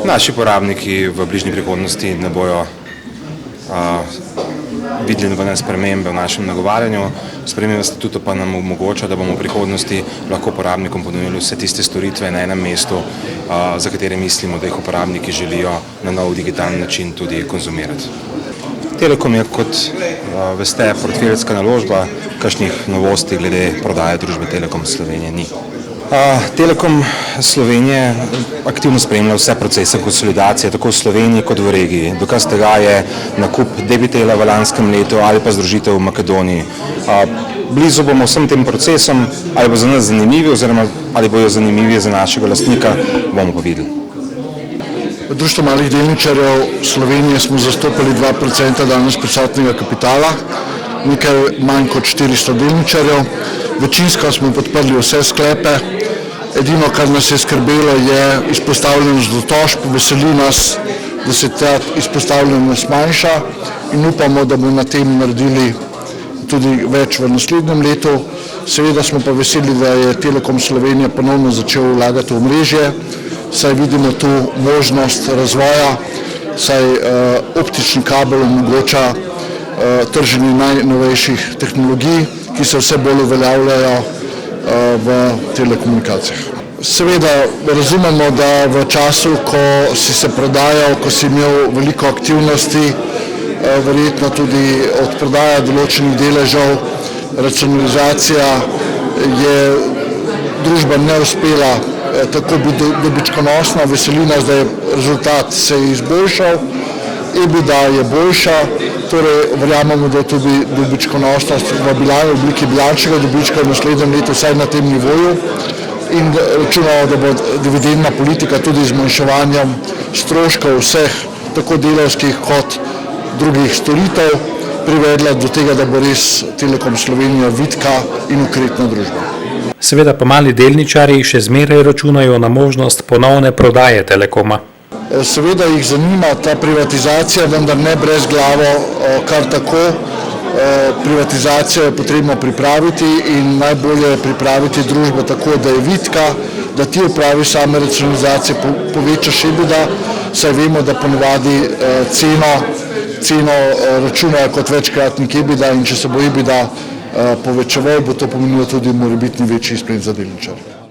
Naši porabniki v bližnji prihodnosti ne bojo videli nobene spremembe v našem nagovarjanju. Sprememba statuta pa nam omogoča, da bomo v prihodnosti lahko uporabnikom ponudili vse tiste storitve na enem mestu, za katere mislimo, da jih uporabniki želijo na nov digitalni način tudi konzumirati. Telekom je, kot veste, portfeljska naložba, kakšnih novosti glede prodaje družbe Telekom Slovenije ni. Telekom Slovenije aktivno spremlja vse procese konsolidacije, tako v Sloveniji kot v regiji. Dokaz tega je nakup Debitela v lanskem letu ali pa združitev v Makedoniji. Blizu bomo vsem tem procesom, ali bo za nas zanimivi oziroma ali bojo zanimivi za našega lastnika, bomo pa videli. V Društvu malih delničarjev Slovenije smo zastopali 2% danes prisotnega kapitala, nekaj manj kot 400 delničarjev. Večinsko smo podprli vse sklepe. Edino, kar nas je skrbelo, je izpostavljenost do tožb. Veseli nas, da se ta izpostavljenost manjša in upamo, da bomo na tem naredili tudi več v naslednjem letu. Seveda smo pa veseli, da je Telekom Slovenije ponovno začel vlagati v omrežje, saj vidimo tu možnost razvoja, saj optični kabel omogoča trženje najnovejših tehnologij, ki se vse bolj uveljavljajo v telekomunikacijah. Seveda razumemo, da v času, ko si se prodajal, ko si imel veliko aktivnosti, verjetno tudi odprodaja določenih deležev, racionalizacija, je družba ne uspela tako biti dobičkonosna. Veseli nas, da je rezultat se izboljšal, EBITDA je boljša, torej verjamemo, da je tudi dobičkonosnost v obliki bilančnega dobička v naslednjem letu vsaj na tem nivoju in računamo, da bo dividendna politika tudi z zmanjševanjem stroškov vseh, tako delavskih kot drugih storitev, privedla do tega, da bo res Telekom Slovenija vitka in ukrepna družba. Seveda pa mali delničarji še zmeraj računajo na možnost ponovne prodaje Telekoma. Seveda jih zanima ta privatizacija, vendar ne brez glavo kar tako. Privatizacijo je potrebno pripraviti in najbolje je pripraviti družbo tako, da je vitka, da ti opravi same racionalizacije, povečaš EBITDA, saj vemo, da ponovadi ceno računajo kot večkratnik EBITDA in če se bo EBITDA povečeval, bo to pomenilo tudi morebitni večji izplen za delničarje.